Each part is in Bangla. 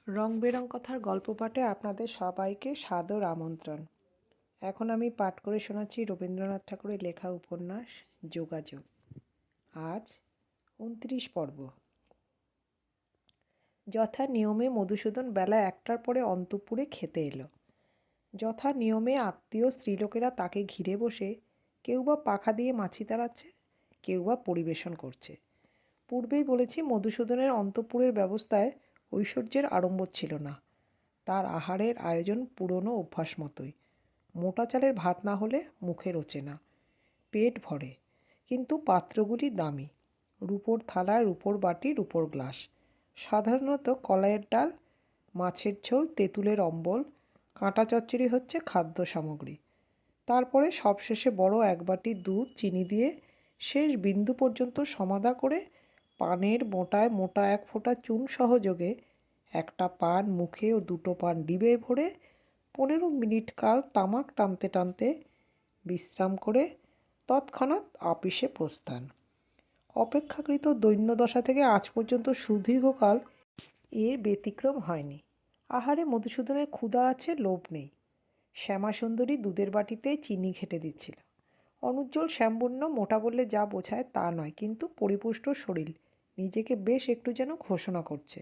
রং বেরং কথার গল্প পাঠে আপনাদের সবাইকে সাদর আমন্ত্রণ। এখন আমি পাঠ করে শোনাচ্ছি রবীন্দ্রনাথ ঠাকুরের লেখা উপন্যাস যোগাযোগ। আজ ২৯ পর্ব। যথা নিয়মে মধুসূদন বেলা ১টার পরে অন্তঃপুরে খেতে এলো। যথা নিয়মে আত্মীয় স্ত্রীলোকেরা তাকে ঘিরে বসে কেউ বা পাখা দিয়ে মাছি তাড়াচ্ছে, কেউ বা পরিবেশন করছে। পূর্বেই বলেছি, মধুসূদনের অন্তঃপুরের ব্যবস্থায় ঐশ্বর্যের আড়ম্বর ছিল না। তার আহারের আয়োজন পুরনো অভ্যাস মতোই। মোটা চালের ভাত না হলে মুখে রোচে না। পেট ভরে, কিন্তু পাত্রগুলি দামি। রূপোর থালা, রূপোর বাটি, রূপোর গ্লাস। সাধারণত কলাইয়ের ডাল, মাছের ঝোল, তেঁতুলের অম্বল, কাঁটা চচ্চড়ি হচ্ছে খাদ্য সামগ্রী। তারপরে সবশেষে বড় এক বাটি দুধ চিনি দিয়ে শেষ বিন্দু পর্যন্ত সমাধা করে পানের মোটায় মোটা এক ফোঁটা চুন সহযোগে একটা পান মুখে ও দুটো পান ডিবে ভরে ১৫ মিনিট কাল তামাক টানতে টানতে বিশ্রাম করে তৎক্ষণাৎ আপিসে প্রস্থান। অপেক্ষাকৃত দৈন্যদশা থেকে আজ পর্যন্ত সুদীর্ঘকাল এর ব্যতিক্রম হয়নি। আহারে মধুসূদনের ক্ষুধা আছে, লোভ নেই। শ্যামাসুন্দরী দুধের বাটিতে চিনি ঘেঁটে দিচ্ছিল। অনুজ্জ্বল শ্যামবর্ণ, মোটা বললে যা বোঝায় তা নয়, কিন্তু পরিপুষ্ট শরীর নিজেকে বেশ একটু যেন ঘোষণা করছে।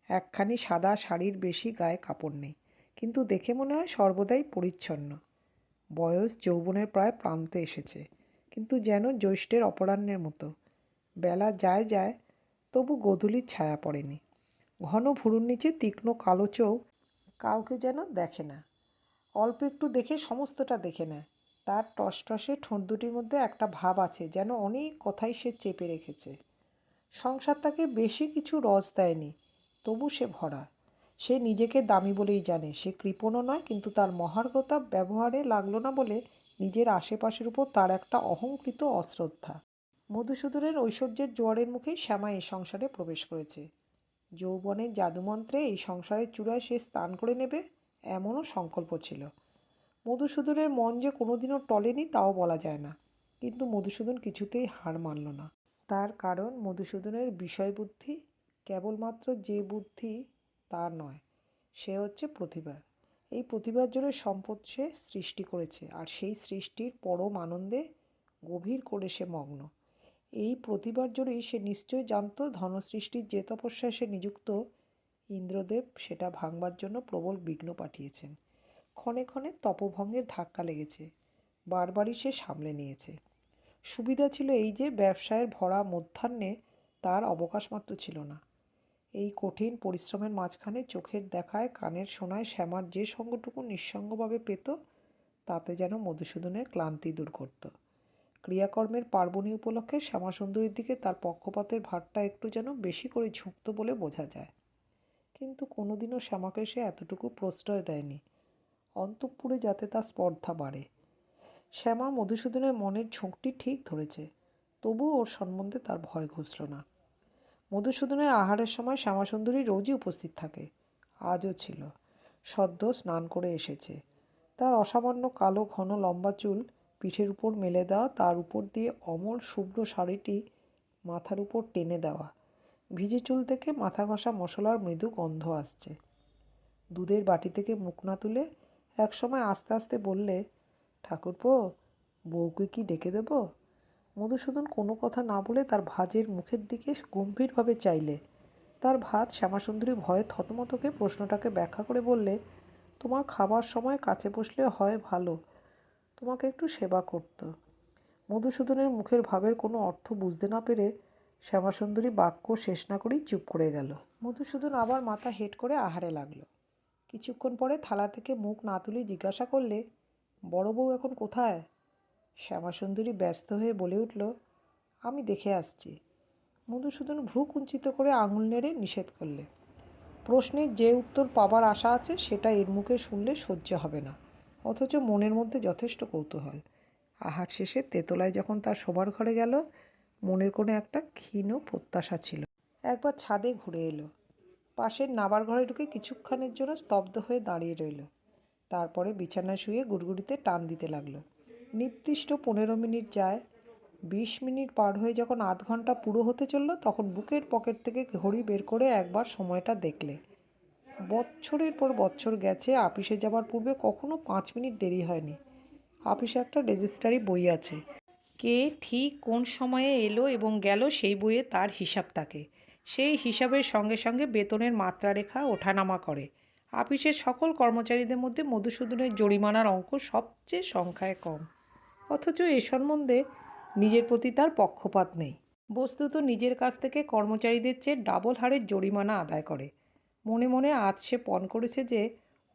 একখানি সাদা শাড়ির বেশি গায়ে কাপড় নেই, কিন্তু দেখে মনে হয় সর্বদাই পরিচ্ছন্ন। বয়স যৌবনের প্রায় প্রান্তে এসেছে, কিন্তু যেন জ্যৈষ্ঠের অপরাহ্নের মতো। বেলা যায় যায়, তবু গোধূলির ছায়া পড়েনি। ঘন ভুরুর নিচে তীক্ষ্ণ কালো চোখ কাউকে যেন দেখে না, অল্প একটু দেখে সমস্তটা দেখে নেয়। তার টসটসে ঠোঁট দুটির মধ্যে একটা ভাব আছে, যেন অনেক কথাই সে চেপে রেখেছে। সংসার তাকে বেশি কিছু রস দেয়নি, তবু সে ভরা। সে নিজেকে দামি বলেই জানে। সে কৃপণও নয়, কিন্তু তার মহার্ঘতা ব্যবহারে লাগলো না বলে নিজের আশেপাশের উপর তার একটা অহংকৃত অশ্রদ্ধা। মধুসূদনের ঐশ্বর্যের জোয়ারের মুখেই শ্যামা এই সংসারে প্রবেশ করেছে। যৌবনের জাদুমন্ত্রে এই সংসারের চূড়ায় সে স্থান করে নেবে, এমনও সংকল্প ছিল। মধুসূদনের মন যে কোনোদিনও টলেনি তাও বলা যায় না, কিন্তু মধুসূদন কিছুতেই হার মানল না। তার কারণ, মধুসূদনের বিষয়বুদ্ধি কেবলমাত্র যে বুদ্ধি তা নয়, সে হচ্ছে প্রতিভা। এই প্রতিভার জোরে সম্পদ সে সৃষ্টি করেছে, আর সেই সৃষ্টির পরম আনন্দে গভীর করে সে মগ্ন। এই প্রতিভার জোরেই সে নিশ্চয় জানত ধনসৃষ্টির যে তপস্যায় সে নিযুক্ত, ইন্দ্রদেব সেটা ভাঙবার জন্য প্রবল বিঘ্ন পাঠিয়েছেন। ক্ষণে ক্ষণে তপভঙ্গের ধাক্কা লেগেছে, বারবারই সে সামলে নিয়েছে। সুবিধা ছিল এই যে, ব্যবসায়ের ভরা মধ্যাহ্নে তার অবকাশমাত্র ছিল না। এই কঠিন পরিশ্রমের মাঝখানে চোখের দেখায়, কানের শোনায় শ্যামার যে সঙ্গটুকু নিঃসঙ্গভাবে পেত, তাতে যেন মধুসূদনের ক্লান্তি দূর করত। ক্রিয়াকর্মের পার্বণী উপলক্ষে শ্যামাসুন্দরীর দিকে তার পক্ষপাতের ভারটা একটু যেন বেশি করে ঝুঁকত বলে বোঝা যায়। কিন্তু কোনোদিনও শ্যামাকে সে এতটুকু প্রশ্রয় দেয়নি, অন্তঃপুরে যাতে তার স্পর্ধা বাড়ে। শ্যামা মধুসূদনের মনের ঝোঁকটি ঠিক ধরেছে, তবুও ওর সম্বন্ধে তার ভয় ঘুচল না। মধুসূদনের আহারের সময় শ্যামাসুন্দরী রোজই উপস্থিত থাকে। আজও ছিল। সদ্য স্নান করে এসেছে। তার অসামান্য কালো ঘন লম্বা চুল পিঠের উপর মেলে দেওয়া, তার উপর দিয়ে অমল শুভ্র শাড়িটি মাথার উপর টেনে দেওয়া। ভিজে চুল থেকে মাথা ঘষা মশলার মৃদু গন্ধ আসছে। দুধের বাটি থেকে মুখ না তুলে একসময় আস্তে আস্তে বললে, ঠাকুরপো, বউকে কি ডেকে দেব? মধুসূদন কোনো কথা না বলে তার ভাজের মুখের দিকে গম্ভীরভাবে চাইলে। তার ভাত শ্যামাসুন্দরী ভয়ে থতমতকে প্রশ্নটাকে ব্যাখ্যা করে বললে, তোমার খাবার সময় কাছে বসলে হয় ভালো, তোমাকে একটু সেবা করত। মধুসূদনের মুখের ভাবের কোনো অর্থ বুঝতে না পেরে শ্যামাসুন্দরী বাক্য শেষ না করেই চুপ করে গেল। মধুসূদন আবার মাথা হেঁট করে আহারে লাগলো। কিছুক্ষণ পরে থালা থেকে মুখ না তুলে জিজ্ঞাসা করলে, বড় বউ এখন কোথায়? শ্যামাসুন্দরী ব্যস্ত হয়ে বলে উঠল, আমি দেখে আসছি। মধুসূদন ভ্রু কুঞ্চিত করে আঙুল নেড়ে নিষেধ করলে। প্রশ্নের যে উত্তর পাবার আশা আছে সেটা এর মুখে শুনলে সহ্য হবে না, অথচ মনের মধ্যে যথেষ্ট কৌতূহল। আহার শেষে তেতলায় যখন তার শোবার ঘরে গেল, মনের কোনো একটা ক্ষীণ প্রত্যাশা ছিল। একবার ছাদে ঘুরে এলো। পাশের নাবার ঘরে ঢুকে কিছুক্ষণের জন্য স্তব্ধ হয়ে দাঁড়িয়ে রইল। তারপরে বিছানায় শুয়ে গুড়গুড়িতে টান দিতে লাগলো। নির্দিষ্ট 15 মিনিট যায়। 20 মিনিট পার হয়ে যখন আধ ঘন্টা পুরো হতে চলল, তখন বুকের পকেট থেকে ঘড়ি বের করে একবার সময়টা দেখলে। বছরের পর বছর গেছে, আপিসে যাবার পূর্বে কখনো 5 মিনিট দেরি হয়নি। আপিসে একটা রেজিস্ট্রারি বই আছে, কে ঠিক কোন সময়ে এলো এবং গেল সেই বইয়ে তার হিসাব থাকে। সেই হিসাবের সঙ্গে সঙ্গে বেতনের মাত্রারেখা ওঠানামা করে। আপিসের সকল কর্মচারীদের মধ্যে মধুসূদনের জরিমানার অঙ্ক সবচেয়ে সংখ্যায় কম, অথচ এ সম্বন্ধে নিজের প্রতি তার পক্ষপাত নেই। বস্তুত নিজের কাছ থেকে কর্মচারীদের চেয়ে ডাবল হারে জরিমানা আদায় করে। মনে মনে আজ সে পণ করেছে যে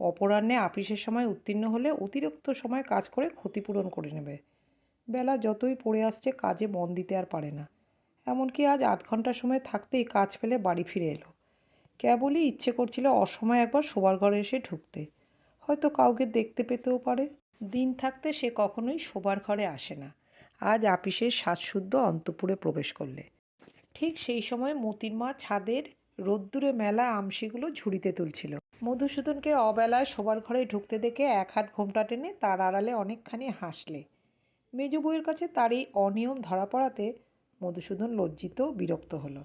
অপরাহ্নে আপিসের সময় উত্তীর্ণ হলে অতিরিক্ত সময় কাজ করে ক্ষতিপূরণ করে নেবে। বেলা যতই পড়ে আসছে, কাজে মন দিতে আর পারে না। এমনকি আজ আধ ঘন্টা সময় থাকতেই কাজ ফেলে বাড়ি ফিরে এলো। কেবলই ইচ্ছে করছিল অসময়ে একবার শোবার ঘরে এসে ঢুকতে, হয়তো কাউকে দেখতে পেতেও পারে। দিন থাকতে সে কখনোই শোবার ঘরে আসে না। আজ আপিসের শ্বাসশুদ্ধ অন্তঃপুরে প্রবেশ করলে ঠিক সেই সময় মোতির মা ছাদের রোদ্দুরে মেলা আমশিগুলো ঝুড়িতে তুলছিল। মধুসূদনকে অবেলায় শোবার ঘরে ঢুকতে দেখে এক হাত ঘোমটা টেনে তার আড়ালে অনেকখানি হাসলে। মেজ বউয়ের কাছে তার এই অনিয়ম ধরা পড়াতে মধুসূদন লজ্জিত বিরক্ত হলো।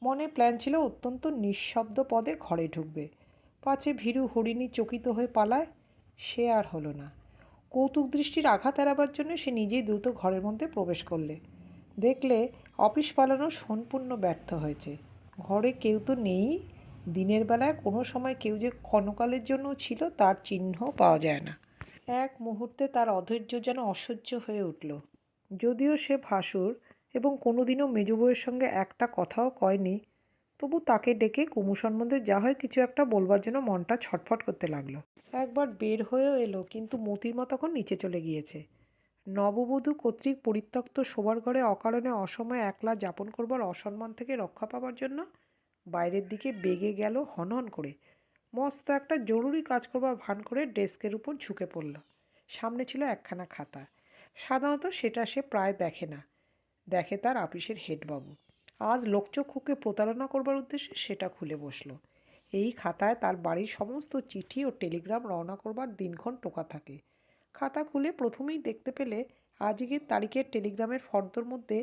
মনে প্ল্যান ছিল অত্যন্ত নিঃশব্দ পদে ঘরে ঢুকবে, পাছে ভীরু হরিণী চকিত হয়ে পালায়। সে আর হলো না। কৌতুক দৃষ্টির আঘাত এড়াবার জন্য সে নিজেই দ্রুত ঘরের মধ্যে প্রবেশ করলে। দেখলে অফিস পালানো সম্পূর্ণ ব্যর্থ হয়েছে। ঘরে কেউ তো নেই। দিনের বেলায় কোনো সময় কেউ যে ক্ষণকালের জন্য ছিল তার চিহ্ন পাওয়া যায় না। এক মুহূর্তে তার অধৈর্য যেন অসহ্য হয়ে উঠল। যদিও সে ভাসুর এবং কোনোদিনও মেজ বউয়ের সঙ্গে একটা কথাও কয়নি, তবু তাকে ডেকে কুমু সম্বন্ধে যা হয় কিছু একটা বলবার জন্য মনটা ছটফট করতে লাগলো। একবার বের হয়েও এলো, কিন্তু মোতির মা তখন নিচে চলে গিয়েছে। নববধূ কর্তৃক পরিত্যক্ত শোবার ঘরে অকারণে অসময়ে একলা যাপন করবার অসম্মান থেকে রক্ষা পাবার জন্য বাইরের দিকে বেগে গেল হনহন করে। মস্ত একটা জরুরি কাজ করবার ভান করে ডেস্কের উপর ঝুঁকে পড়ল। সামনে ছিল একখানা খাতা। সাধারণত সেটা সে প্রায় দেখে না, দেখে তার আপিসের হেডবাবু। আজ লোকচক্ষুকে প্রতারণা করবার উদ্দেশ্যে সেটা খুলে বসল। এই খাতায় তার বাড়ির সমস্ত চিঠি ও টেলিগ্রাম রওনা করবার দিনক্ষণ টোকা থাকে। খাতা খুলে প্রথমেই দেখতে পেলে আজকের তারিখের টেলিগ্রামের ফর্দর মধ্যে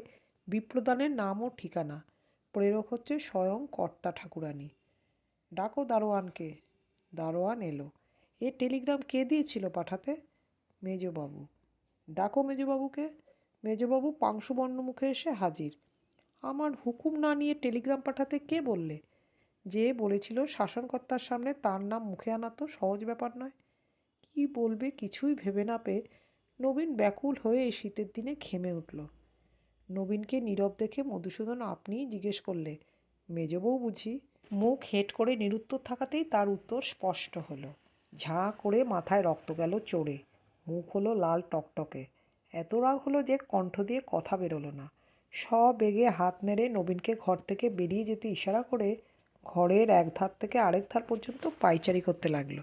বিপ্রদানের নাম ও ঠিকানা। প্রেরক হচ্ছে স্বয়ং কর্তা ঠাকুরানী। ডাকো দারোয়ানকে। দারোয়ান এলো। এ টেলিগ্রাম কে দিয়েছিল পাঠাতে? মেজবাবু। ডাকো মেজবাবুকে। মেজবাবু পাংশুবর্ণ মুখে এসে হাজির। আমার হুকুম না নিয়ে টেলিগ্রাম পাঠাতে কে বললে? যে বলেছিল শাসনকর্তার সামনে তার নাম মুখে আনা তো সহজ ব্যাপার নয়। কি বলবে কিছুই ভেবে না পেয়ে নবীন ব্যাকুল হয়ে এই শীতের দিনে ঘেমে উঠল। নবীনকে নীরব দেখে মধুসূদন আপনিই জিজ্ঞেস করলে, মেজবউ বুঝি? মুখ হেঁট করে নিরুত্তর থাকাতেই তার উত্তর স্পষ্ট হলো। ঝাঁ করে মাথায় রক্ত গেল চড়ে, মুখ হলো লাল টকটকে। এত রাগ হলো যে কণ্ঠ দিয়ে কথা বেরোলো না। সবেগে হাত নেড়ে নবীনকে ঘর থেকে বেরিয়ে যেতে ইশারা করে ঘরের এক ধার থেকে আরেক ধার পর্যন্ত পায়চারি করতে লাগলো।